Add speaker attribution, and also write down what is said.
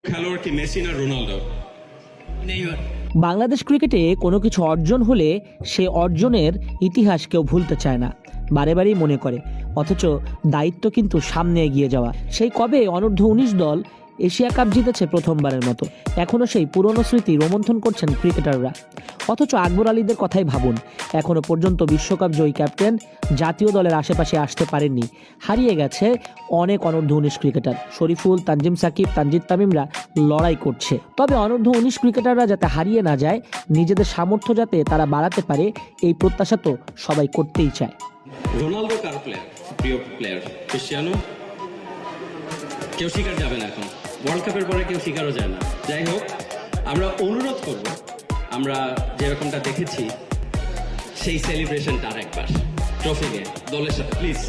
Speaker 1: খেলোয়াড় কি মেসি না রোনাল্ডো?
Speaker 2: নেইমার।
Speaker 3: বাংলাদেশ ক্রিকেটে কোনো কিছু অর্জন হলে সে অর্জনের ইতিহাস কেউ ভুলতে চায় না, বারে বারেই মনে করে। অথচ দায়িত্ব কিন্তু সামনে এগিয়ে যাওয়া। সেই কবে অনূর্ধ্ব-19 দল এশিয়া কাপ জিতেছে প্রথমবারের মতো, এখনও সেই পুরনো স্মৃতি রোমন্থন করছেন ক্রিকেটাররা। অথচ আকবর আলীদের কথাই ভাবুন, এখনও পর্যন্ত বিশ্বকাপ জয়ী ক্যাপ্টেন জাতীয় দলের আশেপাশে আসতে পারেননি। হারিয়ে গেছে অনেক অনূর্ধ্ব-19 ক্রিকেটার। শরীফুল, তানজিম সাকিব, তানজিদ তামিমরা লড়াই করছে। তবে অনূর্ধ্ব-19 ক্রিকেটাররা যাতে হারিয়ে না যায়, নিজেদের সামর্থ্য যাতে তারা বাড়াতে পারে, এই প্রত্যাশা তো সবাই করতেই চায়।
Speaker 1: রোনাল্ডো কার প্লেয়ার, প্রিয় প্লেয়ার? ক্রিস্টিয়ানো? কেউ শিকার যাবে না এখন, ওয়ার্ল্ড কাপের পরে কেউ শিকারও যায় না। যাই হোক, আমরা অনুরোধ করব, আমরা যেরকমটা দেখেছি সেই সেলিব্রেশনটা আর একবার ট্রফি নিয়ে দলের সাথে প্লিজ।